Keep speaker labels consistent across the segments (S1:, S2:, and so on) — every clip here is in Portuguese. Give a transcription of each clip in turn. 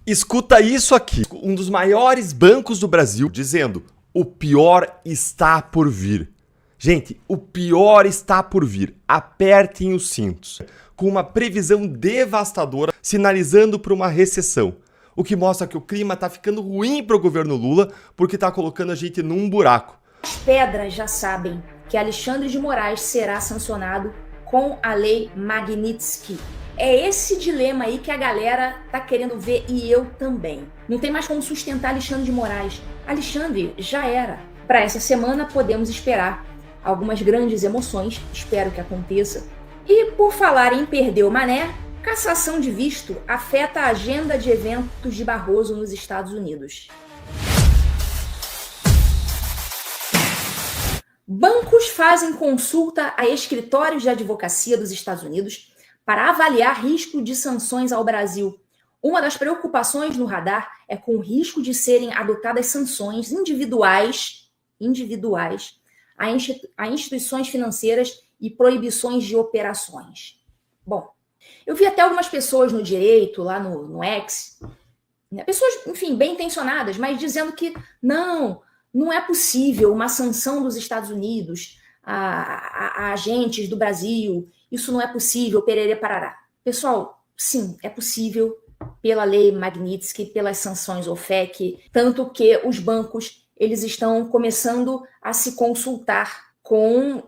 S1: Escuta isso aqui. Um dos maiores bancos do Brasil dizendo: o pior está por vir. Gente, o pior está por vir. Apertem os cintos. Com uma previsão devastadora, sinalizando para uma recessão. O que mostra que o clima está ficando ruim para o governo Lula, porque está colocando a gente num buraco.
S2: As pedras já sabem que Alexandre de Moraes será sancionado com a lei Magnitsky. É esse dilema aí que a galera tá querendo ver, e eu também. Não tem mais como sustentar Alexandre de Moraes. Alexandre já era. Para essa semana podemos esperar algumas grandes emoções, espero que aconteça. E por falar em perder o mané, cassação de visto afeta a agenda de eventos de Barroso nos Estados Unidos. Bancos fazem consulta a escritórios de advocacia dos Estados Unidos para avaliar risco de sanções ao Brasil. Uma das preocupações no radar é com o risco de serem adotadas sanções individuais a instituições financeiras e proibições de operações. Bom, eu vi até algumas pessoas no direito, lá no X, pessoas, enfim, bem intencionadas, mas dizendo que não é possível uma sanção dos Estados Unidos a agentes do Brasil, isso não é possível, pererê parará. Pessoal, sim, é possível pela lei Magnitsky, pelas sanções OFAC, tanto que os bancos eles estão começando a se consultar com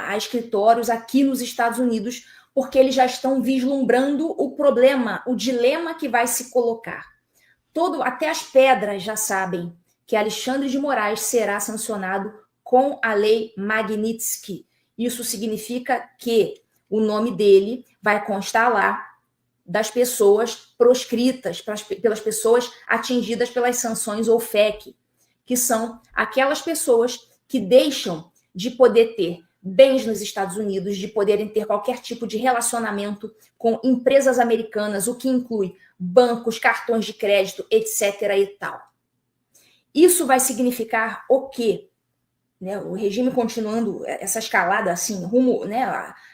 S2: a escritórios aqui nos Estados Unidos, porque eles já estão vislumbrando o problema, o dilema que vai se colocar. Até as pedras já sabem que Alexandre de Moraes será sancionado com a lei Magnitsky. Isso significa que o nome dele vai constar lá das pessoas proscritas, pelas pessoas atingidas pelas sanções OFAC, que são aquelas pessoas que deixam de poder ter bens nos Estados Unidos, de poderem ter qualquer tipo de relacionamento com empresas americanas, o que inclui bancos, cartões de crédito, etc. e tal. Isso vai significar o quê? O regime continuando essa escalada assim, rumo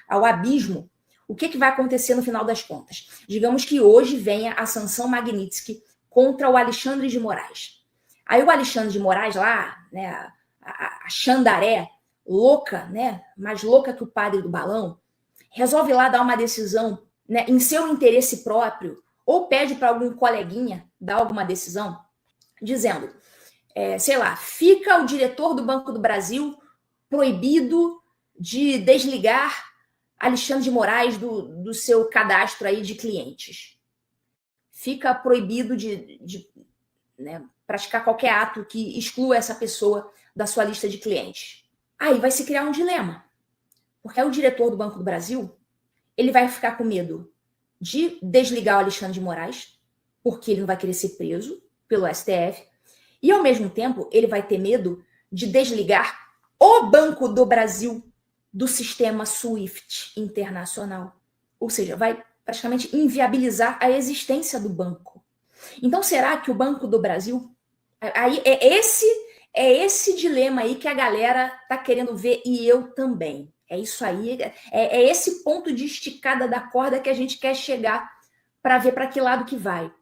S2: ao abismo. O que vai acontecer no final das contas? Digamos que hoje venha a sanção Magnitsky contra o Alexandre de Moraes. Aí o Alexandre de Moraes lá, a Xandaré, louca, mais louca que o padre do balão, resolve lá dar uma decisão em seu interesse próprio, ou pede para algum coleguinha dar alguma decisão, dizendo, fica o diretor do Banco do Brasil proibido de desligar Alexandre de Moraes do seu cadastro aí de clientes. Fica proibido de praticar qualquer ato que exclua essa pessoa da sua lista de clientes. Aí vai se criar um dilema. Porque aí o diretor do Banco do Brasil, ele vai ficar com medo de desligar o Alexandre de Moraes, porque ele não vai querer ser preso pelo STF, e ao mesmo tempo ele vai ter medo de desligar o Banco do Brasil do sistema SWIFT internacional. Ou seja, vai praticamente inviabilizar a existência do banco. Então, será que o Banco do Brasil... Aí é esse dilema aí que a galera tá querendo ver, e eu também. É isso aí, é esse ponto de esticada da corda que a gente quer chegar para ver para que lado que vai.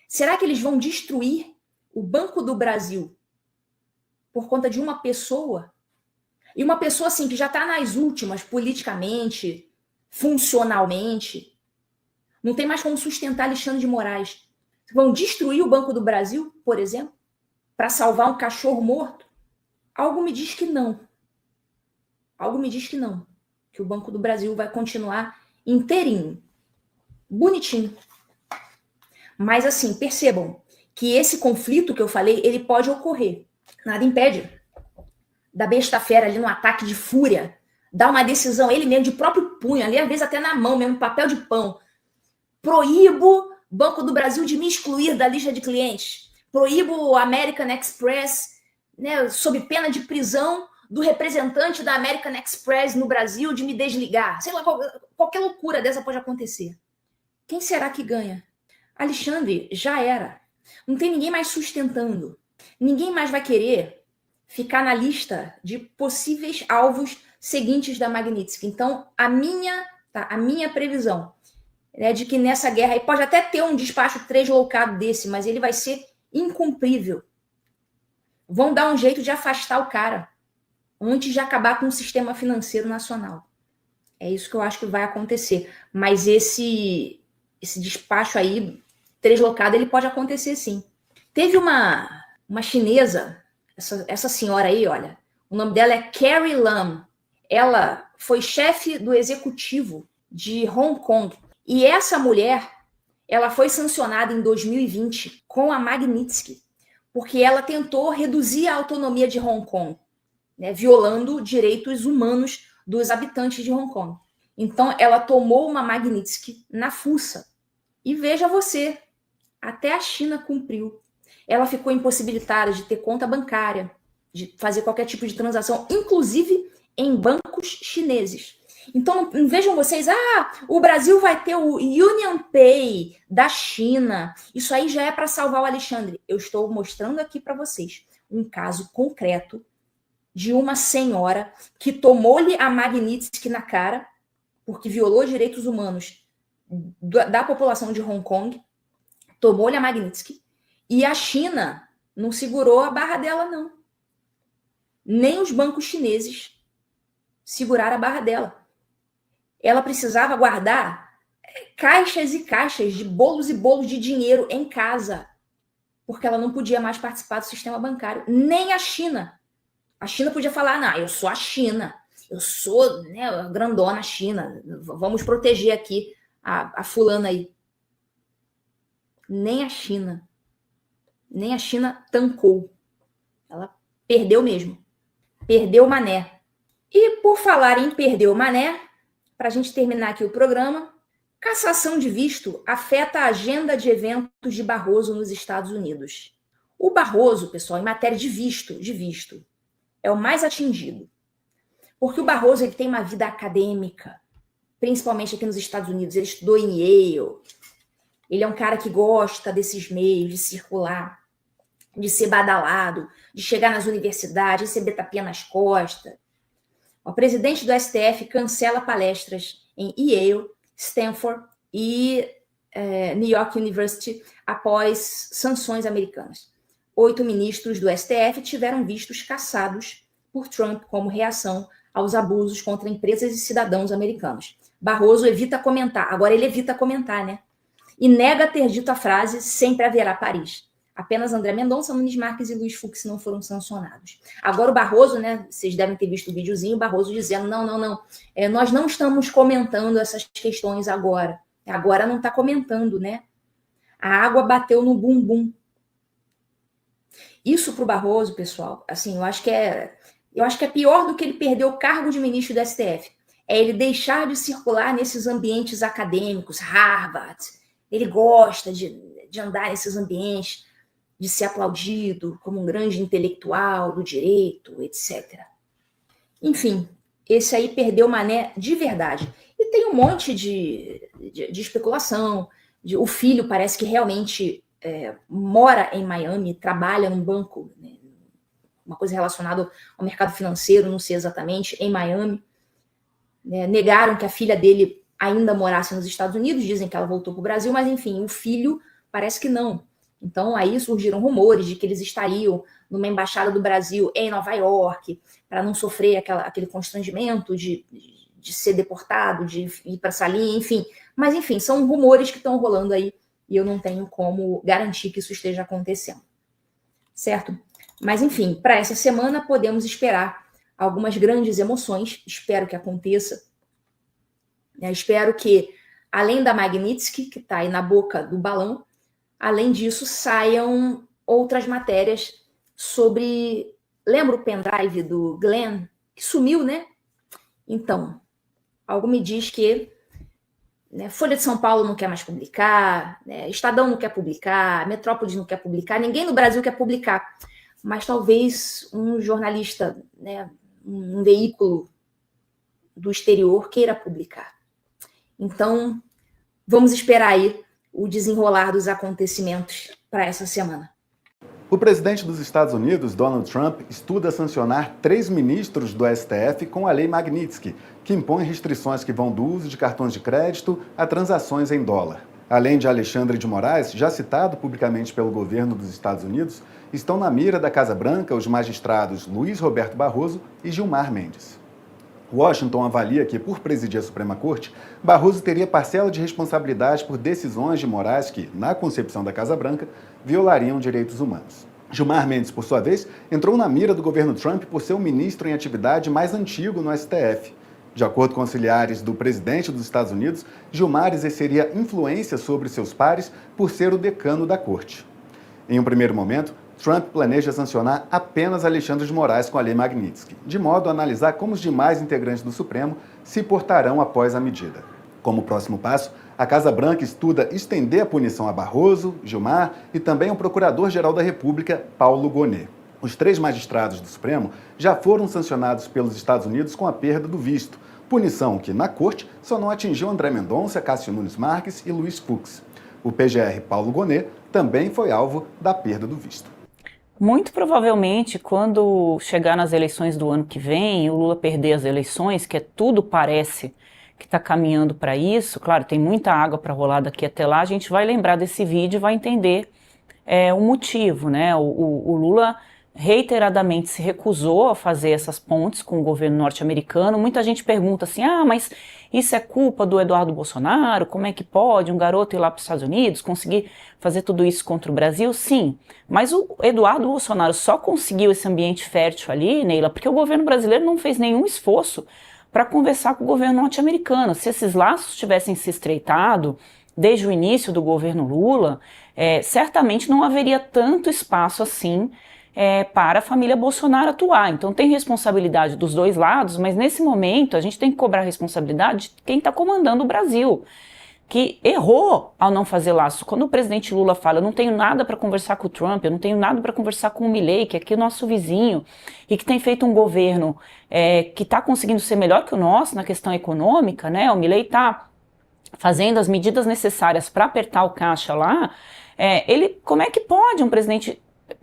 S2: Será que eles vão destruir o Banco do Brasil por conta de uma pessoa? E uma pessoa assim que já está nas últimas politicamente, funcionalmente, não tem mais como sustentar Alexandre de Moraes. Vão destruir o Banco do Brasil, por exemplo, para salvar um cachorro morto? Algo me diz que não. Algo me diz que não. Que o Banco do Brasil vai continuar inteirinho. Bonitinho. Mas assim, percebam que esse conflito que eu falei, ele pode ocorrer. Nada impede da besta fera ali no ataque de fúria, dar uma decisão, ele mesmo, de próprio punho, ali às vezes até na mão mesmo, papel de pão. Proíbo Banco do Brasil de me excluir da lista de clientes. Proíbo o American Express, sob pena de prisão do representante da American Express no Brasil de me desligar. Sei lá, qualquer loucura dessa pode acontecer. Quem será que ganha? Alexandre já era. Não tem ninguém mais sustentando. Ninguém mais vai querer ficar na lista de possíveis alvos seguintes da Magnitsky. Então, a minha previsão né, de que nessa guerra aí pode até ter um despacho translocado desse, mas ele vai ser incumprível. Vão dar um jeito de afastar o cara antes de acabar com o sistema financeiro nacional. É isso que eu acho que vai acontecer. Mas esse despacho aí translocado, ele pode acontecer sim. Teve uma chinesa, essa senhora aí, olha, o nome dela é Carrie Lam. Ela foi chefe do executivo de Hong Kong. E essa mulher, ela foi sancionada em 2020 com a Magnitsky, porque ela tentou reduzir a autonomia de Hong Kong, né, violando direitos humanos dos habitantes de Hong Kong. Então, ela tomou uma Magnitsky na fuça. E veja você, até a China cumpriu. Ela ficou impossibilitada de ter conta bancária, de fazer qualquer tipo de transação, inclusive em bancos chineses. Então, vejam vocês, o Brasil vai ter o UnionPay da China. Isso aí já é para salvar o Alexandre. Eu estou mostrando aqui para vocês um caso concreto de uma senhora que tomou-lhe a Magnitsky na cara, porque violou direitos humanos da população de Hong Kong, tomou-lhe a Magnitsky, e a China não segurou a barra dela, não. Nem os bancos chineses seguraram a barra dela. Ela precisava guardar caixas e caixas de bolos e bolos de dinheiro em casa, porque ela não podia mais participar do sistema bancário. Nem a China. A China podia falar, não, eu sou a China, eu sou, né, a grandona China, vamos proteger aqui a fulana aí. Nem a China tancou. Ela perdeu mesmo. Perdeu o mané. E por falar em perder o mané, para a gente terminar aqui o programa, cassação de visto afeta a agenda de eventos de Barroso nos Estados Unidos. O Barroso, pessoal, em matéria de visto, é o mais atingido. Porque o Barroso ele tem uma vida acadêmica, principalmente aqui nos Estados Unidos. Ele estudou em Yale. Ele é um cara que gosta desses meios, de circular, de ser badalado, de chegar nas universidades, receber tapinha nas costas. O presidente do STF cancela palestras em Yale, Stanford e New York University após sanções americanas. 8 ministros do STF tiveram vistos cassados por Trump como reação aos abusos contra empresas e cidadãos americanos. Barroso evita comentar. Agora ele evita comentar, né? E nega ter dito a frase sempre haverá Paris. Apenas André Mendonça, Nunes Marques e Luiz Fux não foram sancionados. Agora o Barroso, né? Vocês devem ter visto o videozinho, o Barroso dizendo, não. Nós não estamos comentando essas questões agora. Agora não está comentando, né? A água bateu no bumbum. Isso para o Barroso, pessoal, assim, eu acho que é pior do que ele perder o cargo de ministro do STF. É ele deixar de circular nesses ambientes acadêmicos, Harvard. Ele gosta de andar nesses ambientes, de ser aplaudido como um grande intelectual do direito, etc. Enfim, esse aí perdeu o mané de verdade. E tem um monte de especulação. O filho parece que realmente mora em Miami, trabalha num banco, né, uma coisa relacionada ao mercado financeiro, não sei exatamente, em Miami. Negaram que a filha dele ainda morasse nos Estados Unidos, dizem que ela voltou para o Brasil, mas enfim, o filho parece que não. Então aí surgiram rumores de que eles estariam numa embaixada do Brasil em Nova York, para não sofrer aquele constrangimento de ser deportado, de ir para a salinha, enfim. Mas enfim, são rumores que estão rolando aí e eu não tenho como garantir que isso esteja acontecendo. Certo? Mas enfim, para essa semana podemos esperar algumas grandes emoções, espero que aconteça. Espero que, além da Magnitsky, que está aí na boca do balão, além disso, saiam outras matérias sobre... Lembra o pendrive do Glenn? Que sumiu, né? Então, algo me diz que Folha de São Paulo não quer mais publicar, Estadão não quer publicar, Metrópolis não quer publicar, ninguém no Brasil quer publicar. Mas talvez um jornalista, um veículo do exterior queira publicar. Então, vamos esperar aí o desenrolar dos acontecimentos para essa semana.
S3: O presidente dos Estados Unidos, Donald Trump, estuda sancionar 3 ministros do STF com a Lei Magnitsky, que impõe restrições que vão do uso de cartões de crédito a transações em dólar. Além de Alexandre de Moraes, já citado publicamente pelo governo dos Estados Unidos, estão na mira da Casa Branca os magistrados Luiz Roberto Barroso e Gilmar Mendes. Washington avalia que, por presidir a Suprema Corte, Barroso teria parcela de responsabilidade por decisões de Moraes que, na concepção da Casa Branca, violariam direitos humanos. Gilmar Mendes, por sua vez, entrou na mira do governo Trump por ser o ministro em atividade mais antigo no STF. De acordo com auxiliares do presidente dos Estados Unidos, Gilmar exerceria influência sobre seus pares por ser o decano da corte. Em um primeiro momento, Trump planeja sancionar apenas Alexandre de Moraes com a Lei Magnitsky, de modo a analisar como os demais integrantes do Supremo se portarão após a medida. Como próximo passo, a Casa Branca estuda estender a punição a Barroso, Gilmar e também ao Procurador-Geral da República, Paulo Gonet. Os 3 magistrados do Supremo já foram sancionados pelos Estados Unidos com a perda do visto, punição que, na corte, só não atingiu André Mendonça, Cássio Nunes Marques e Luiz Fux. O PGR Paulo Gonet também foi alvo da perda do visto.
S4: Muito provavelmente, quando chegar nas eleições do ano que vem, o Lula perder as eleições, que tudo parece que está caminhando para isso, claro, tem muita água para rolar daqui até lá, a gente vai lembrar desse vídeo e vai entender o motivo, né? O Lula reiteradamente se recusou a fazer essas pontes com o governo norte-americano. Muita gente pergunta assim, mas isso é culpa do Eduardo Bolsonaro? Como é que pode um garoto ir lá para os Estados Unidos conseguir fazer tudo isso contra o Brasil? Sim, mas o Eduardo Bolsonaro só conseguiu esse ambiente fértil ali, Neila, porque o governo brasileiro não fez nenhum esforço para conversar com o governo norte-americano. Se esses laços tivessem se estreitado desde o início do governo Lula, certamente não haveria tanto espaço assim para a família Bolsonaro atuar. Então tem responsabilidade dos dois lados, mas nesse momento a gente tem que cobrar a responsabilidade de quem está comandando o Brasil, que errou ao não fazer laço. Quando o presidente Lula fala, eu não tenho nada para conversar com o Trump, eu não tenho nada para conversar com o Milei, que é aqui o nosso vizinho, e que tem feito um governo que está conseguindo ser melhor que o nosso na questão econômica, né? O Milei está fazendo as medidas necessárias para apertar o caixa lá, como é que pode um presidente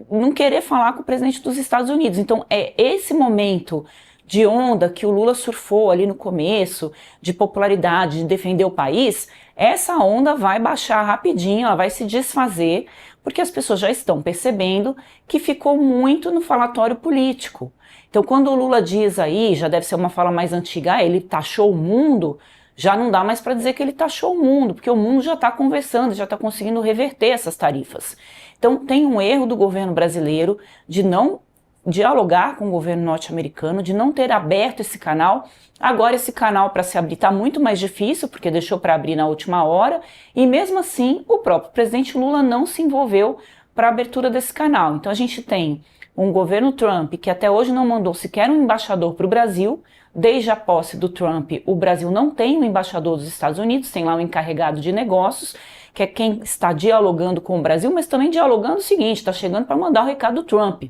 S4: não querer falar com o presidente dos Estados Unidos? Então esse momento de onda que o Lula surfou ali no começo, de popularidade, de defender o país, essa onda vai baixar rapidinho, ela vai se desfazer, porque as pessoas já estão percebendo que ficou muito no falatório político. Então quando o Lula diz aí, já deve ser uma fala mais antiga, ele taxou o mundo, já não dá mais para dizer que ele taxou o mundo, porque o mundo já está conversando, já está conseguindo reverter essas tarifas. Então tem um erro do governo brasileiro de não dialogar com o governo norte-americano, de não ter aberto esse canal. Agora esse canal para se abrir está muito mais difícil, porque deixou para abrir na última hora, e mesmo assim o próprio presidente Lula não se envolveu para a abertura desse canal. Então a gente tem um governo Trump que até hoje não mandou sequer um embaixador para o Brasil. Desde a posse do Trump, o Brasil não tem um embaixador dos Estados Unidos, tem lá um encarregado de negócios, que é quem está dialogando com o Brasil, mas também dialogando o seguinte, está chegando para mandar o recado do Trump.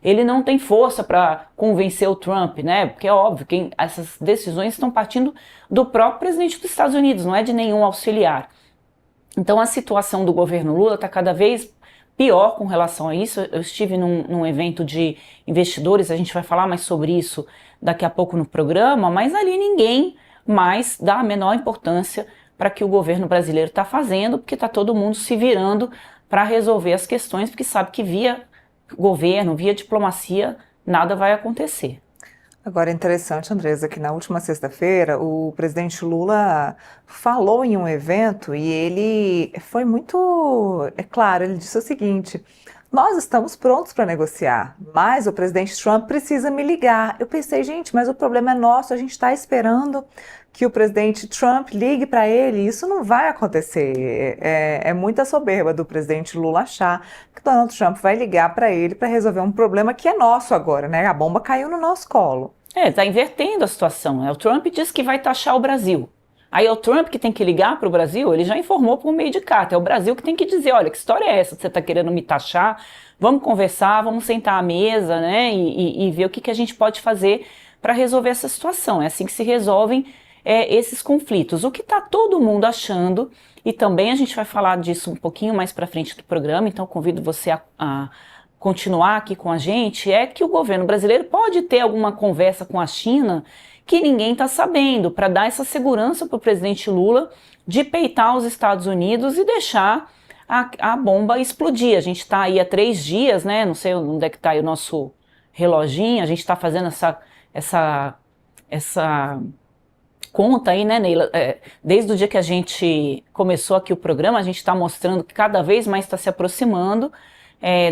S4: Ele não tem força para convencer o Trump, né? Porque é óbvio que essas decisões estão partindo do próprio presidente dos Estados Unidos, não é de nenhum auxiliar. Então a situação do governo Lula está cada vez pior com relação a isso. Eu estive num evento de investidores, a gente vai falar mais sobre isso daqui a pouco no programa, mas ali ninguém mais dá a menor importância para que o governo brasileiro está fazendo, porque está todo mundo se virando para resolver as questões, porque sabe que via governo, via diplomacia, nada vai acontecer.
S5: Agora é interessante, Andresa, que na última sexta-feira o presidente Lula falou em um evento e ele foi muito claro, ele disse o seguinte: nós estamos prontos para negociar, mas o presidente Trump precisa me ligar. Eu pensei, gente, mas o problema é nosso, a gente está esperando que o presidente Trump ligue para ele, isso não vai acontecer. É muita soberba do presidente Lula achar que Donald Trump vai ligar para ele para resolver um problema que é nosso agora, né? A bomba caiu no nosso colo.
S4: Está invertendo a situação, né? O Trump diz que vai taxar o Brasil. Aí é o Trump que tem que ligar para o Brasil, ele já informou por meio de carta, é o Brasil que tem que dizer, olha, que história é essa, você está querendo me taxar, vamos conversar, vamos sentar à mesa, né, e ver o que a gente pode fazer para resolver essa situação. É assim que se resolvem esses conflitos. O que está todo mundo achando, e também a gente vai falar disso um pouquinho mais para frente do programa, então convido você a continuar aqui com a gente é que o governo brasileiro pode ter alguma conversa com a China que ninguém está sabendo, para dar essa segurança para o presidente Lula de peitar os Estados Unidos e deixar a bomba explodir. A gente está aí há 3 dias, né? Não sei onde é que está aí o nosso reloginho, a gente está fazendo essa conta aí, né, Neila? Desde o dia que a gente começou aqui o programa, a gente está mostrando que cada vez mais está se aproximando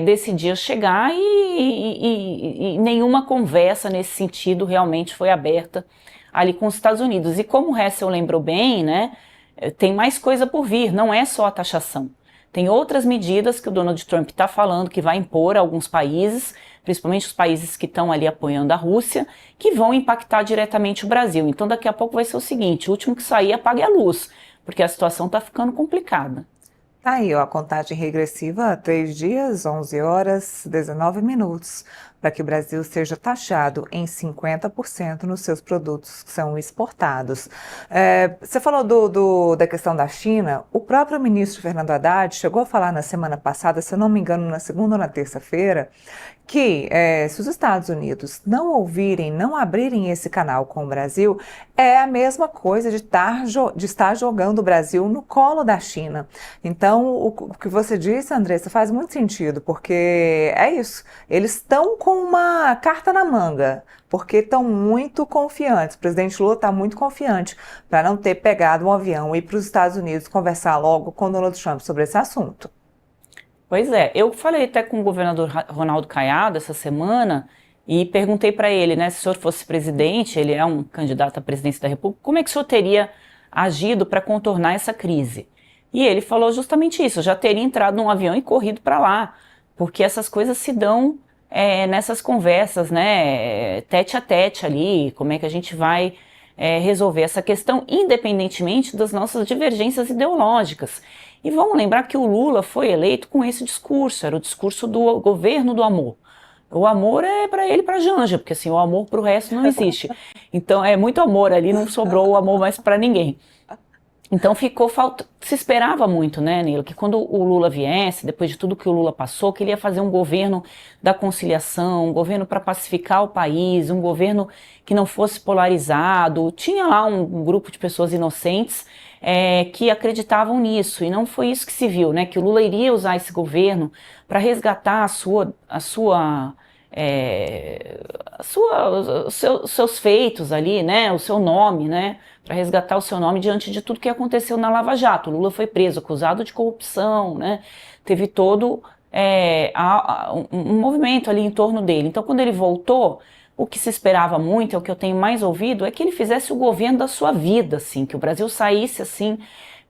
S4: desse dia chegar e nenhuma conversa nesse sentido realmente foi aberta ali com os Estados Unidos. E como o Hessel lembrou bem, né, tem mais coisa por vir, não é só a taxação. Tem outras medidas que o Donald Trump está falando que vai impor a alguns países, principalmente os países que estão ali apoiando a Rússia, que vão impactar diretamente o Brasil. Então daqui a pouco vai ser o seguinte, o último que sair apague a luz, porque a situação está ficando complicada.
S5: Tá aí, ó, a contagem regressiva, 3 dias, 11 horas, 19 minutos, para que o Brasil seja taxado em 50% nos seus produtos que são exportados. Você falou da questão da China, o próprio ministro Fernando Haddad chegou a falar na semana passada, se eu não me engano, na segunda ou na terça-feira, que se os Estados Unidos não ouvirem, não abrirem esse canal com o Brasil, é a mesma coisa de estar jogando o Brasil no colo da China. Então, o que você disse, Andressa, faz muito sentido, porque é isso. Eles estão com uma carta na manga, porque estão muito confiantes. O presidente Lula está muito confiante para não ter pegado um avião e ir para os Estados Unidos conversar logo com Donald Trump sobre esse assunto.
S4: Pois é, eu falei até com o governador Ronaldo Caiado essa semana e perguntei para ele, né, se o senhor fosse presidente, ele é um candidato à presidência da República, como é que o senhor teria agido para contornar essa crise? E ele falou justamente isso, eu já teria entrado num avião e corrido para lá, porque essas coisas se dão nessas conversas, né, tete a tete ali, como é que a gente vai resolver essa questão, independentemente das nossas divergências ideológicas. E vamos lembrar que o Lula foi eleito com esse discurso, era o discurso do governo do amor. O amor é para ele e para Janja, porque assim, o amor para o resto não existe. Então é muito amor ali, não sobrou o amor mais para ninguém. Então se esperava muito, né, Nilo, que quando o Lula viesse, depois de tudo que o Lula passou, que ele ia fazer um governo da conciliação, um governo para pacificar o país, um governo que não fosse polarizado. Tinha lá um grupo de pessoas inocentes que acreditavam nisso, e não foi isso que se viu, né, que o Lula iria usar esse governo para resgatar os seus feitos ali, né, o seu nome, né, para resgatar o seu nome diante de tudo que aconteceu na Lava Jato. O Lula foi preso, acusado de corrupção, né, teve todo um movimento ali em torno dele. Então, quando ele voltou, o que se esperava muito, é o que eu tenho mais ouvido, é que ele fizesse o governo da sua vida, assim, que o Brasil saísse assim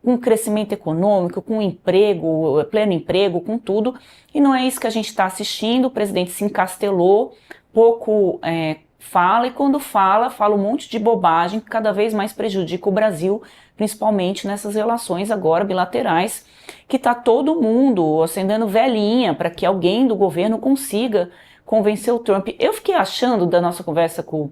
S4: com crescimento econômico, com emprego, pleno emprego, com tudo, e não é isso que a gente está assistindo. O presidente se encastelou, pouco fala, e quando fala um monte de bobagem que cada vez mais prejudica o Brasil, principalmente nessas relações agora bilaterais, que está todo mundo acendendo velhinha para que alguém do governo consiga convencer o Trump. Eu fiquei achando, da nossa conversa com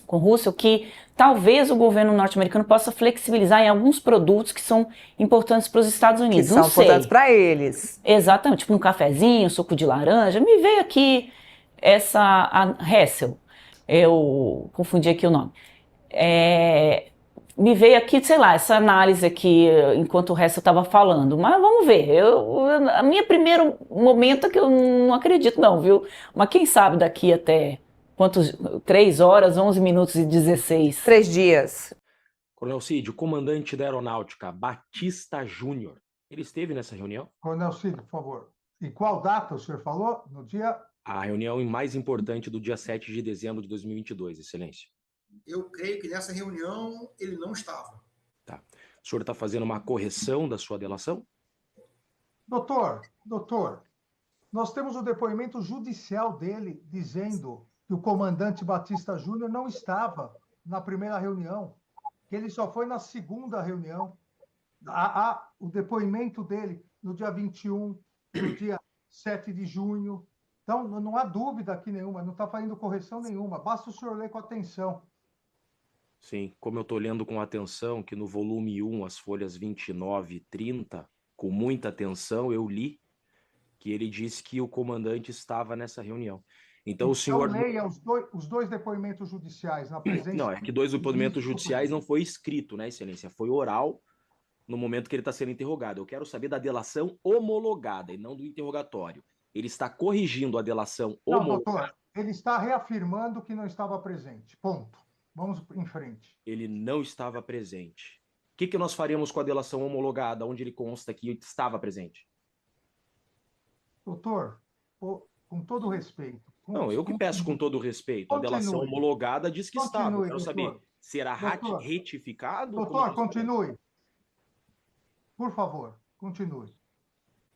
S4: o Russell, que talvez o governo norte-americano possa flexibilizar em alguns produtos que são importantes para os Estados Unidos.
S5: Que são importantes para eles.
S4: Exatamente, tipo um cafezinho, suco de laranja. Me veio aqui a Hessel, eu confundi aqui o nome. Me veio aqui, sei lá, essa análise aqui, enquanto o Hessel estava falando. Mas vamos ver, a minha primeiro momento é que eu não acredito não, viu? Mas quem sabe daqui até... 3 horas, 11 minutos e 16.
S5: 3 dias.
S6: Coronel Cid, o comandante da Aeronáutica, Batista Júnior, ele esteve nessa reunião?
S7: Coronel Cid, por favor. E qual data o senhor falou? No dia...
S6: A reunião mais importante do dia 7 de dezembro de 2022, Excelência.
S8: Eu creio que nessa reunião ele não estava.
S6: Tá. O senhor está fazendo uma correção da sua delação?
S7: Doutor, nós temos o depoimento judicial dele dizendo que o comandante Batista Júnior não estava na primeira reunião, que ele só foi na segunda reunião. Há o depoimento dele no dia 21, no dia 7 de junho. Então, não há dúvida aqui nenhuma, não está fazendo correção nenhuma. Basta o senhor ler com atenção.
S6: Sim, como eu estou lendo com atenção, que no volume 1, as folhas 29 e 30, com muita atenção, eu li que ele disse que o comandante estava nessa reunião. Então, o
S7: Então,
S6: senhor...
S7: leia os dois depoimentos judiciais na presença...
S6: Não, é que 2 depoimentos judiciais não foi escrito, né, excelência? Foi oral no momento que ele está sendo interrogado. Eu quero saber da delação homologada e não do interrogatório. Ele está corrigindo a delação
S7: Não,
S6: homologada.
S7: doutor, ele está reafirmando que não estava presente. Ponto. Vamos em frente.
S6: Ele não estava presente. O que nós faríamos com a delação homologada, onde ele consta que estava presente?
S7: Doutor, com todo respeito...
S6: Não, eu que peço com todo respeito. A delação homologada diz que estava. Eu quero saber, será retificado?
S7: Doutor, continue. Por favor, continue.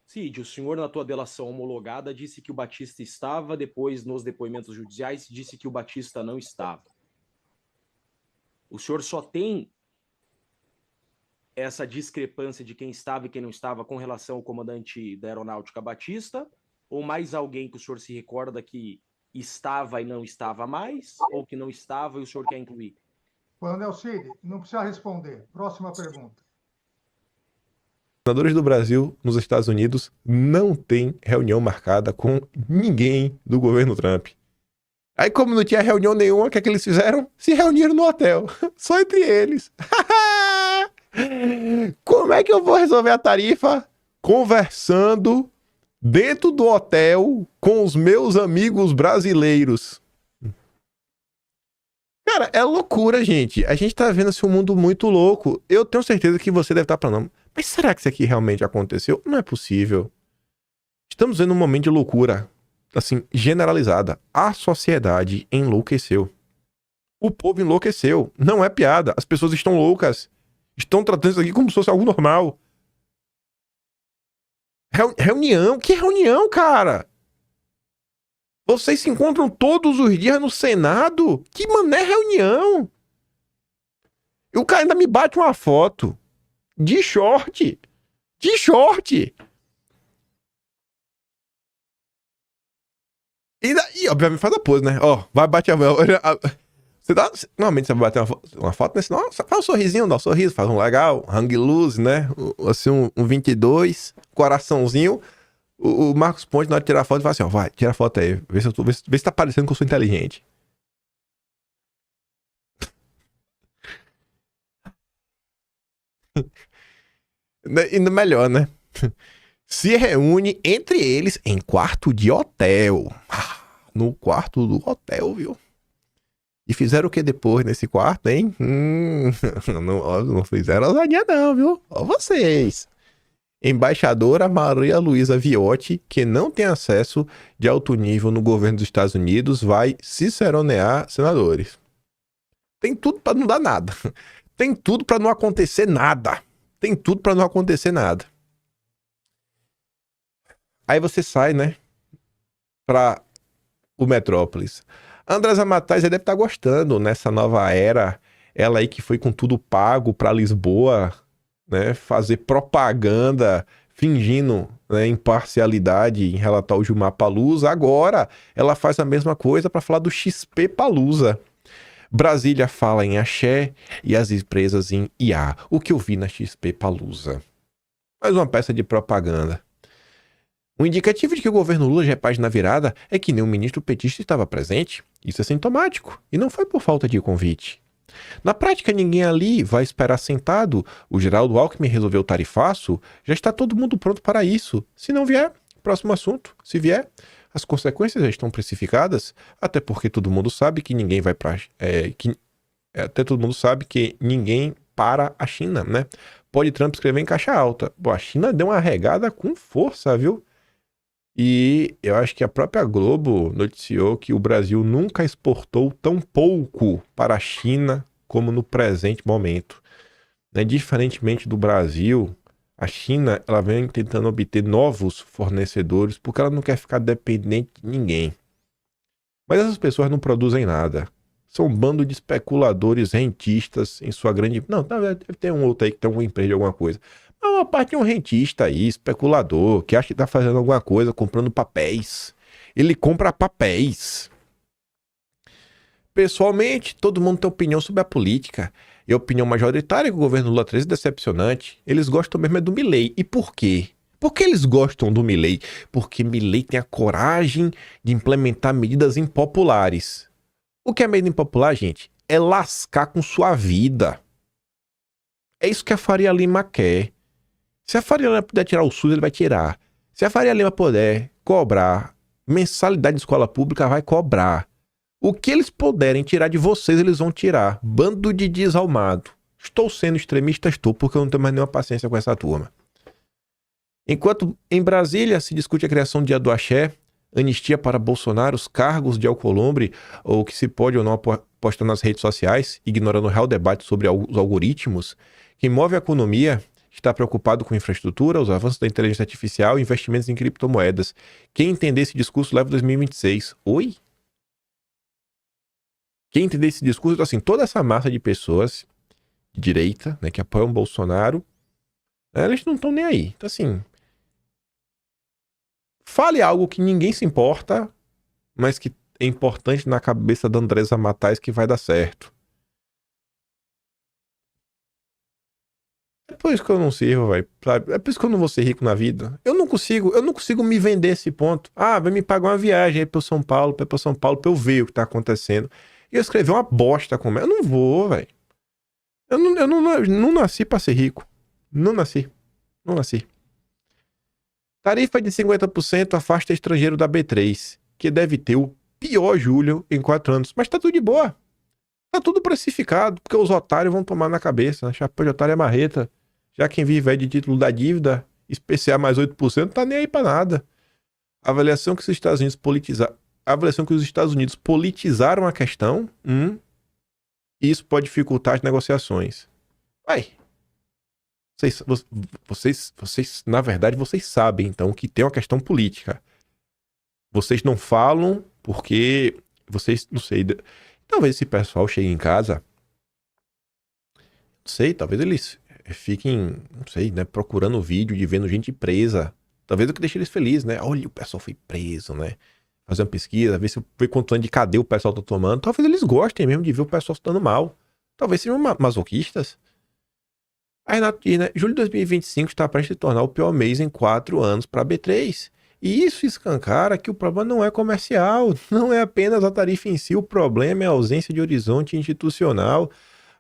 S6: Cid, o senhor, na tua delação homologada, disse que o Batista estava, depois, nos depoimentos judiciais, disse que o Batista não estava. O senhor só tem essa discrepância de quem estava e quem não estava com relação ao comandante da Aeronáutica Batista? Ou mais alguém que o senhor se recorda que estava e não estava mais? Ou que não estava e o senhor quer incluir?
S7: Coronel Cid, não precisa responder. Próxima pergunta.
S9: Os senadores do Brasil nos Estados Unidos não tem reunião marcada com ninguém do governo Trump. Aí, como não tinha reunião nenhuma, o que é que eles fizeram? Se reuniram no hotel. Só entre eles. Como é que eu vou resolver a tarifa? Conversando dentro do hotel com os meus amigos brasileiros. Cara, é loucura, gente. A gente tá vendo assim, um mundo muito louco. Eu tenho certeza que você deve estar falando, mas será que isso aqui realmente aconteceu? Não é possível. Estamos vendo um momento de loucura, assim, generalizada. A sociedade enlouqueceu. O povo enlouqueceu. Não é piada. As pessoas estão loucas. Estão tratando isso aqui como se fosse algo normal. Reunião? Que reunião, cara? Vocês se encontram todos os dias no Senado? Que mané reunião? E o cara ainda me bate uma foto de short. De short. E obviamente faz a pose, né? Ó, vai bater a... Você dá, normalmente você vai bater uma foto, né? Senão, faz um sorrisinho, dá um sorriso, faz um legal, hang loose, né? Assim, um 22, coraçãozinho. O Marcos Ponte, na hora de tirar a foto, fala assim, ó, vai, tira a foto aí, vê se tá parecendo que eu sou inteligente. Ainda melhor, né? Se reúne entre eles em quarto de hotel. No quarto do hotel, viu? E fizeram o que depois nesse quarto, hein? Não fizeram ousadia não, viu? Ó vocês. Embaixadora Maria Luísa Viotti, que não tem acesso de alto nível no governo dos Estados Unidos, vai ciceronear senadores. Tem tudo pra não dar nada. Tem tudo pra não acontecer nada. Tem tudo pra não acontecer nada. Aí você sai, né? Pra o Metrópolis. Andresa Matais deve estar gostando nessa nova era. Ela aí que foi com tudo pago pra Lisboa, né, fazer propaganda fingindo, né, imparcialidade em relatar o Gilmar Palusa. Agora ela faz a mesma coisa para falar do XP Palusa. Brasília fala em axé e as empresas em IA. O que eu vi na XP Palusa? Mais uma peça de propaganda. Um indicativo de que o governo Lula já é página virada é que nenhum ministro petista estava presente. Isso é sintomático e não foi por falta de convite. Na prática, ninguém ali vai esperar sentado. O Geraldo Alckmin resolveu o tarifaço. Já está todo mundo pronto para isso. Se não vier, próximo assunto. Se vier, as consequências já estão precificadas. Até porque todo mundo sabe que ninguém vai para... até todo mundo sabe que ninguém para a China, né? Pode Trump escrever em caixa alta. Pô, a China deu uma regada com força, viu? E eu acho que a própria Globo noticiou que o Brasil nunca exportou tão pouco para a China como no presente momento. Né? Diferentemente do Brasil, a China ela vem tentando obter novos fornecedores porque ela não quer ficar dependente de ninguém. Mas essas pessoas não produzem nada. São um bando de especuladores rentistas em sua grande... Não, deve ter um outro aí que tem uma empresa de alguma coisa. Mas uma parte de um rentista aí, especulador, que acha que tá fazendo alguma coisa, comprando papéis. Ele compra papéis. Pessoalmente, todo mundo tem opinião sobre a política. E a opinião majoritária é que o governo Lula 13 é decepcionante. Eles gostam mesmo é do Milei. E por quê? Por que eles gostam do Milei? Porque Milei tem a coragem de implementar medidas impopulares. O que é medida impopular, gente? É lascar com sua vida. É isso que a Faria Lima quer. Se a Faria Lima puder tirar o SUS, ele vai tirar. Se a Faria Lima puder cobrar mensalidade de escola pública, vai cobrar. O que eles puderem tirar de vocês, eles vão tirar. Bando de desalmado. Estou sendo extremista, estou, porque eu não tenho mais nenhuma paciência com essa turma. Enquanto em Brasília se discute a criação do Dia do Axé, anistia para Bolsonaro, os cargos de Alcolumbre, ou que se pode ou não postar nas redes sociais, ignorando o real debate sobre os algoritmos, quem move a economia está preocupado com infraestrutura, os avanços da inteligência artificial e investimentos em criptomoedas. Quem entender esse discurso leva 2026. Oi? Quem entender esse discurso, então, assim, toda essa massa de pessoas de direita, né, que apoiam Bolsonaro, eles não estão nem aí. Então, assim, fale algo que ninguém se importa, mas que é importante na cabeça da Andresa Matais que vai dar certo. É por isso que eu não sirvo, velho. É por isso que eu não vou ser rico na vida. Eu não consigo me vender esse ponto. Ah, vai me pagar uma viagem aí pra São Paulo, pra eu ver o que tá acontecendo. E eu escrevi uma bosta como eu não vou, velho. Eu não nasci pra ser rico. Não nasci. Tarifa de 50% afasta estrangeiro da B3, que deve ter o pior julho em 4 anos. Mas tá tudo de boa. Tá tudo precificado, porque os otários vão tomar na cabeça. Né? Chapéu de otário é marreta. Já quem vive aí de título da dívida, IPCA mais 8%, não tá nem aí pra nada. A avaliação que os Estados Unidos politizaram a questão, isso pode dificultar as negociações. Vai. Vocês, na verdade, vocês sabem, então, que tem uma questão política. Vocês não falam porque vocês, não sei, talvez esse pessoal chegue em casa, não sei, talvez eles fiquem, não sei, né, procurando vídeo de vendo gente presa. Talvez o que deixe eles felizes, né? Olha, o pessoal foi preso, né? Fazer uma pesquisa, ver quanto ano de cadeia o pessoal tá tomando. Talvez eles gostem mesmo de ver o pessoal se dando mal. Talvez sejam masoquistas. A Renato diz, né? Julho de 2025 está prestes a se tornar o pior mês em 4 anos para a B3. E isso escancara que o problema não é comercial, não é apenas a tarifa em si, o problema é a ausência de horizonte institucional.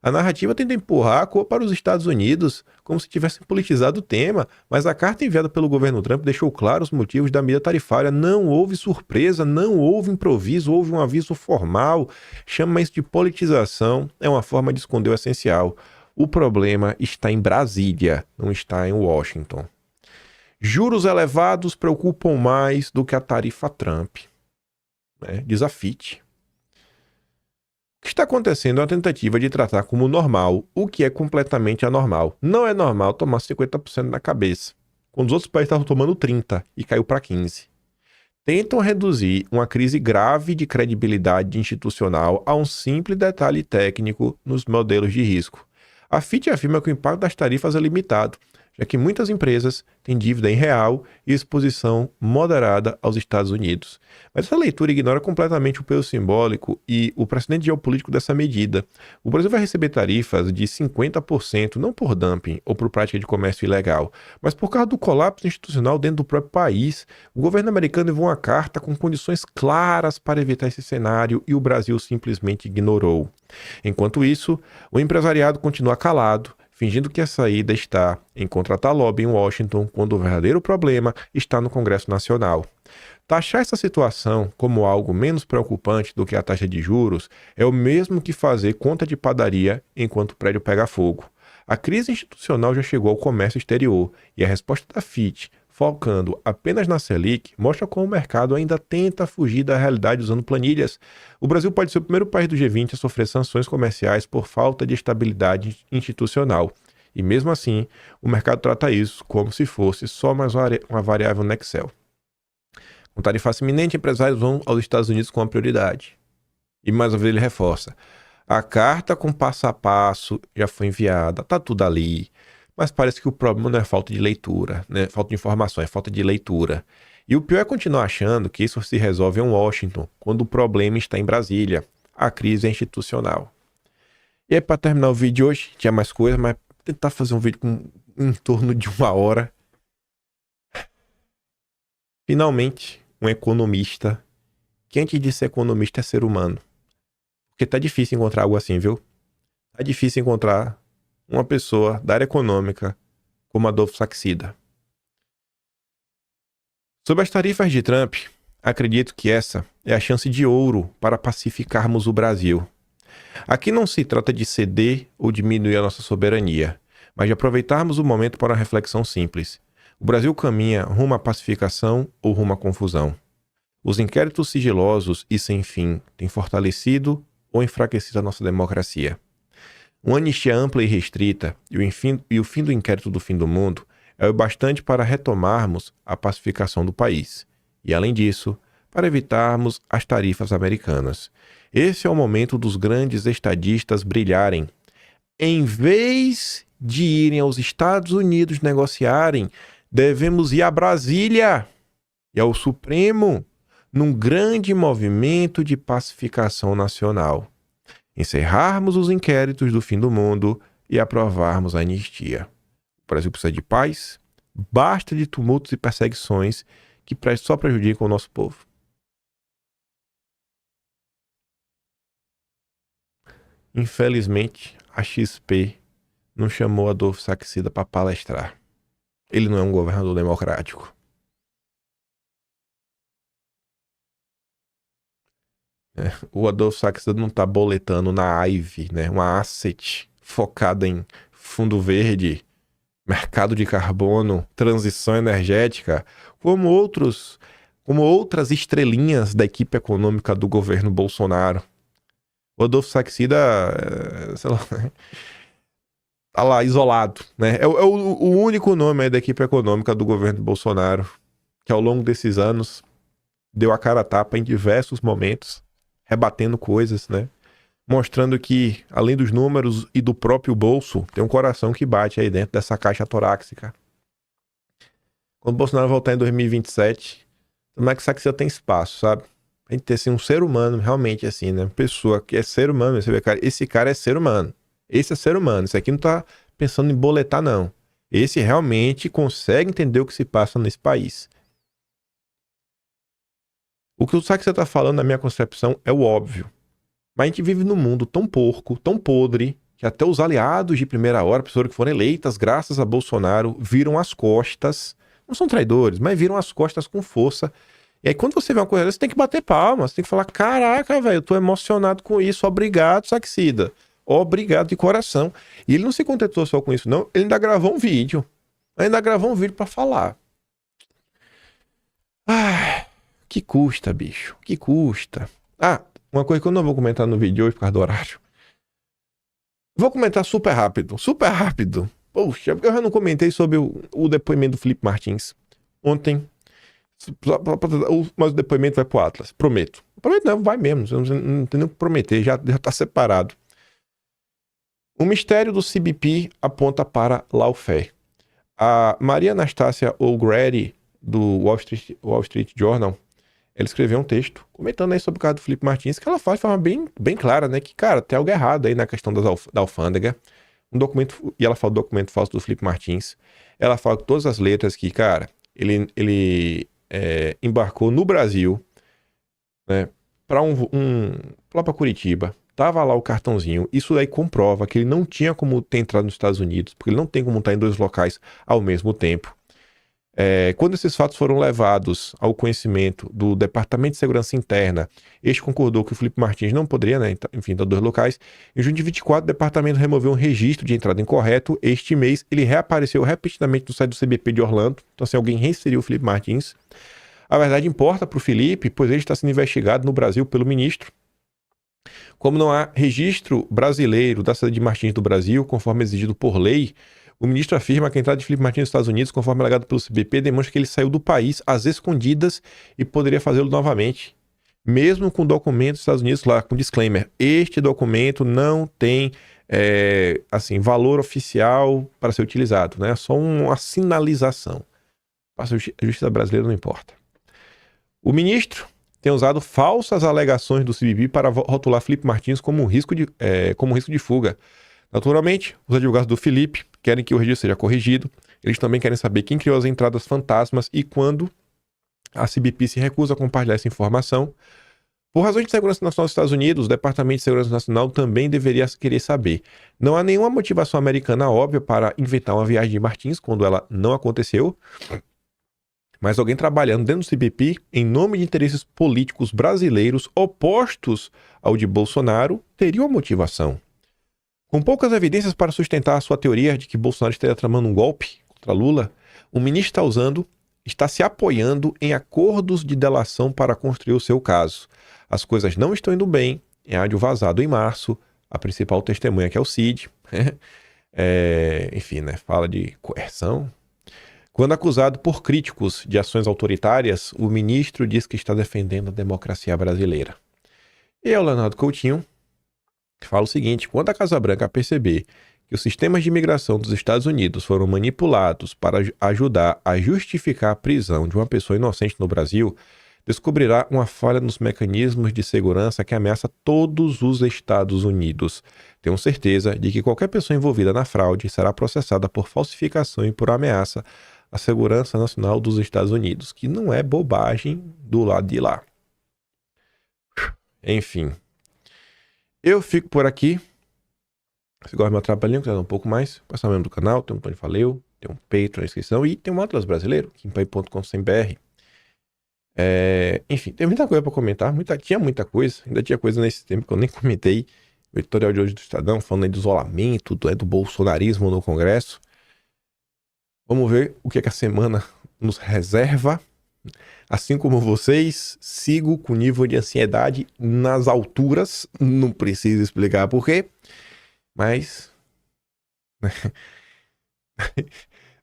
S9: A narrativa tenta empurrar a culpa para os Estados Unidos, como se tivessem politizado o tema, mas a carta enviada pelo governo Trump deixou claro os motivos da medida tarifária. Não houve surpresa, não houve improviso, houve um aviso formal. Chama isso de politização, é uma forma de esconder o essencial. O problema está em Brasília, não está em Washington. Juros elevados preocupam mais do que a tarifa Trump, né? Diz a Fitch. O que está acontecendo é uma tentativa de tratar como normal o que é completamente anormal. Não é normal tomar 50% na cabeça, quando os outros países estavam tomando 30% e caiu para 15%. Tentam reduzir uma crise grave de credibilidade institucional a um simples detalhe técnico nos modelos de risco. A Fitch afirma que o impacto das tarifas é limitado, já que muitas empresas têm dívida em real e exposição moderada aos Estados Unidos. Mas essa leitura ignora completamente o peso simbólico e o precedente geopolítico dessa medida. O Brasil vai receber tarifas de 50%, não por dumping ou por prática de comércio ilegal, mas por causa do colapso institucional dentro do próprio país. O governo americano levou uma carta com condições claras para evitar esse cenário e o Brasil simplesmente ignorou. Enquanto isso, o empresariado continua calado, fingindo que a saída está em contratar lobby em Washington, quando o verdadeiro problema está no Congresso Nacional. Taxar essa situação como algo menos preocupante do que a taxa de juros é o mesmo que fazer conta de padaria enquanto o prédio pega fogo. A crise institucional já chegou ao comércio exterior e a resposta da Fitch, focando apenas na Selic, mostra como o mercado ainda tenta fugir da realidade usando planilhas. O Brasil pode ser o primeiro país do G20 a sofrer sanções comerciais por falta de estabilidade institucional. E mesmo assim, o mercado trata isso como se fosse só mais uma variável no Excel. Com tarifa iminente, empresários vão aos Estados Unidos com a prioridade. E mais uma vez ele reforça. A carta com passo a passo já foi enviada, tá tudo ali. Mas parece que o problema não é falta de leitura, né? Falta de informação, é falta de leitura. E o pior é continuar achando que isso se resolve em Washington, quando o problema está em Brasília. A crise é institucional. E aí, para terminar o vídeo de hoje, tinha mais coisa, mas tentar fazer um vídeo com em torno de 1 hora. finalmente, um economista, que antes de ser economista é ser humano. Porque tá difícil encontrar algo assim, viu? Tá difícil encontrar uma pessoa da área econômica como Adolfo Saxida. Sobre as tarifas de Trump, acredito que essa é a chance de ouro para pacificarmos o Brasil. Aqui não se trata de ceder ou diminuir a nossa soberania, mas de aproveitarmos o momento para uma reflexão simples. O Brasil caminha rumo à pacificação ou rumo à confusão? Os inquéritos sigilosos e sem fim têm fortalecido ou enfraquecido a nossa democracia? Uma anistia ampla e restrita e o fim do inquérito do fim do mundo é o bastante para retomarmos a pacificação do país. E, além disso, para evitarmos as tarifas americanas. Esse é o momento dos grandes estadistas brilharem. Em vez de irem aos Estados Unidos negociarem, devemos ir a Brasília e ao Supremo num grande movimento de pacificação nacional. Encerrarmos os inquéritos do fim do mundo e aprovarmos a anistia. O Brasil precisa de paz, basta de tumultos e perseguições que só prejudicam o nosso povo. Infelizmente, a XP não chamou Adolfo Saxida para palestrar. Ele não é um governador democrático. O Adolfo Saxida não está boletando na AIVE, né? Uma asset focada em fundo verde, mercado de carbono, transição energética, como outras estrelinhas da equipe econômica do governo Bolsonaro. O Adolfo Saxida, sei lá, tá lá isolado, né? É o único nome aí da equipe econômica do governo Bolsonaro que ao longo desses anos deu a cara a tapa em diversos momentos, rebatendo coisas, né? Mostrando que, além dos números e do próprio bolso, tem um coração que bate aí dentro dessa caixa torácica. Quando o Bolsonaro voltar em 2027, como é que Saxida tem espaço, sabe? A gente ter assim, um ser humano realmente assim, né? Pessoa que é ser humano, você vê, cara, esse cara é ser humano. Esse é ser humano. Esse aqui não tá pensando em boletar, não. Esse realmente consegue entender o que se passa nesse país. O que o Saxida tá falando, na minha concepção, é o óbvio. Mas a gente vive num mundo tão porco, tão podre, que até os aliados de primeira hora, pessoas que foram eleitas graças a Bolsonaro, viram as costas. Não são traidores, mas viram as costas com força. E aí, quando você vê uma coisa dessa, você tem que bater palmas. Você tem que falar, caraca, velho, eu tô emocionado com isso. Obrigado, Saxida. Obrigado de coração. E ele não se contentou só com isso, não. Ele ainda gravou um vídeo. Pra falar. Ah, que custa, bicho. Que custa. Ah, uma coisa que eu não vou comentar no vídeo hoje por causa do horário. Vou comentar super rápido. Super rápido. Poxa, porque eu já não comentei sobre o depoimento do Felipe Martins. Ontem... Mas o depoimento vai pro Atlas, prometo. Prometo não, vai mesmo, não tem nem o que prometer, já tá separado. O mistério do CBP aponta para lawfare. A Maria Anastácia O'Grady, do Wall Street Journal, ela escreveu um texto comentando aí sobre o caso do Felipe Martins, que ela fala de forma bem clara, né, que, cara, tem algo errado aí na questão da alfândega. Um documento, e ela fala do documento falso do Felipe Martins. Ela fala com todas as letras que, cara, ele embarcou no Brasil, né, lá para Curitiba, tava lá o cartãozinho, isso daí comprova que ele não tinha como ter entrado nos Estados Unidos, porque ele não tem como estar em dois locais ao mesmo tempo. Quando esses fatos foram levados ao conhecimento do Departamento de Segurança Interna, este concordou que o Felipe Martins não poderia, né, enfim, dar dois locais. Em junho de 24, o departamento removeu um registro de entrada incorreto. Este mês, ele reapareceu repetidamente no site do CBP de Orlando. Então, assim, alguém reinseriu o Felipe Martins. A verdade importa para o Felipe, pois ele está sendo investigado no Brasil pelo ministro. Como não há registro brasileiro da saída de Martins do Brasil, conforme exigido por lei, o ministro afirma que a entrada de Felipe Martins nos Estados Unidos, conforme alegado pelo CBP, demonstra que ele saiu do país às escondidas e poderia fazê-lo novamente, mesmo com documentos dos Estados Unidos lá, com disclaimer. Este documento não tem valor oficial para ser utilizado, né? É só uma sinalização. Para a justiça brasileira não importa. O ministro tem usado falsas alegações do CBP para rotular Felipe Martins como um risco de fuga. Naturalmente, os advogados do Felipe querem que o registro seja corrigido. Eles também querem saber quem criou as entradas fantasmas e quando A CBP se recusa a compartilhar essa informação. Por razões de segurança nacional dos Estados Unidos, o Departamento de Segurança Nacional também deveria querer saber. Não há nenhuma motivação americana óbvia para inventar uma viagem de Martins quando ela não aconteceu, mas alguém trabalhando dentro do CBP em nome de interesses políticos brasileiros opostos ao de Bolsonaro teria uma motivação. Com poucas evidências para sustentar a sua teoria de que Bolsonaro estaria tramando um golpe contra Lula, o ministro está se apoiando em acordos de delação para construir o seu caso. As coisas não estão indo bem, em áudio vazado em março, a principal testemunha que é o Cid, enfim, né, fala de coerção. Quando acusado por críticos de ações autoritárias, o ministro diz que está defendendo a democracia brasileira. E o Leonardo Coutinho fala o seguinte: quando a Casa Branca perceber que os sistemas de imigração dos Estados Unidos foram manipulados para ajudar a justificar a prisão de uma pessoa inocente no Brasil, descobrirá uma falha nos mecanismos de segurança que ameaça todos os Estados Unidos. Tenho certeza de que qualquer pessoa envolvida na fraude será processada por falsificação e por ameaça à segurança nacional dos Estados Unidos, que não é bobagem do lado de lá. Enfim, eu fico por aqui. Se gosta do meu trabalhinho, quiser dar um pouco mais, passar membro do canal, tem um Tony Faleu, tem um Patreon na descrição e tem um Atlas Brasileiro, kimpai.com.br. Enfim, tem muita coisa para comentar, tinha muita coisa, ainda tinha coisa nesse tempo que eu nem comentei. O editorial de hoje do Estadão, falando aí do isolamento, do bolsonarismo no Congresso. Vamos ver o que a semana nos reserva. Assim como vocês, sigo com nível de ansiedade nas alturas, não preciso explicar por quê, mas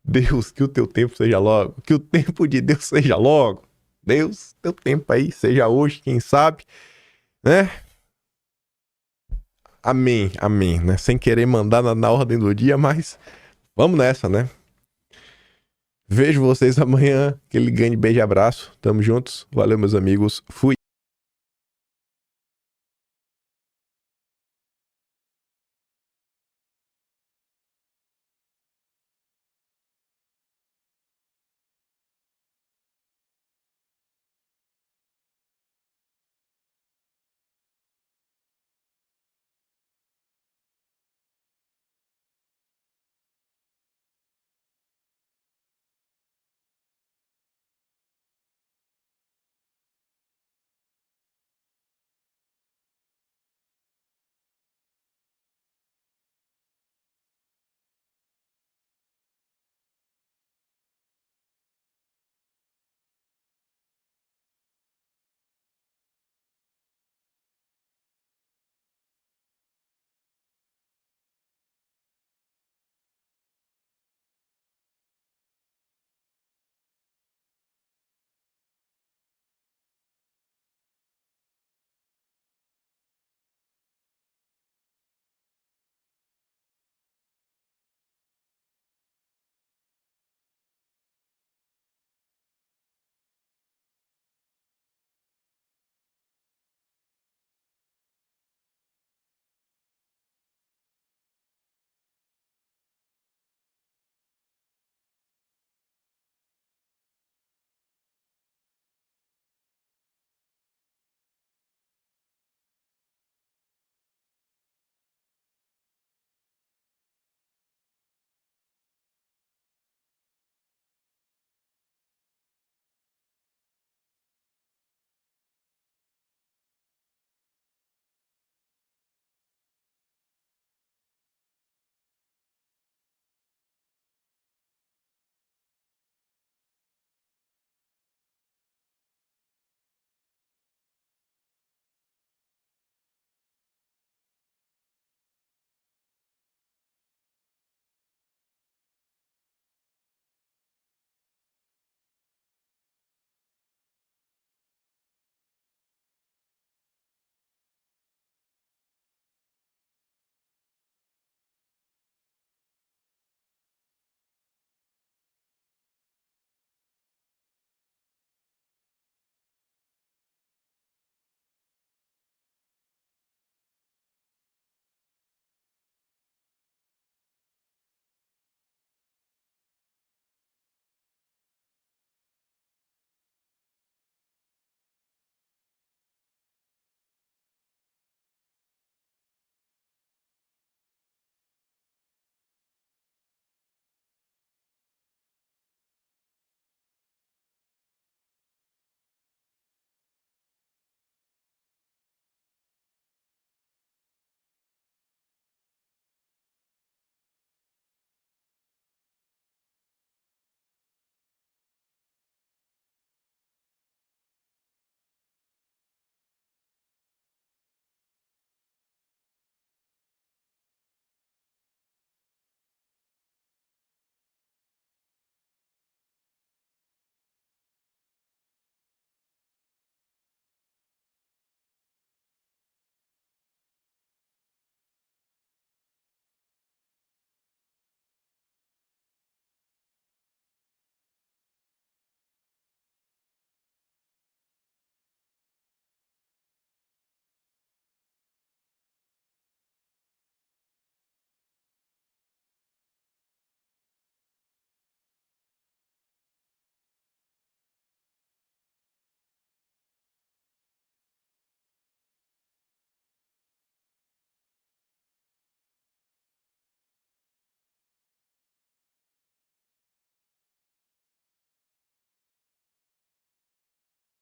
S9: Deus, que o teu tempo seja logo, que o tempo de Deus seja logo. Deus, teu tempo aí, seja hoje, quem sabe, né? Amém, amém, né? Sem querer mandar na ordem do dia, mas vamos nessa, né? Vejo vocês amanhã, aquele grande beijo e abraço, tamo juntos, valeu meus amigos, fui.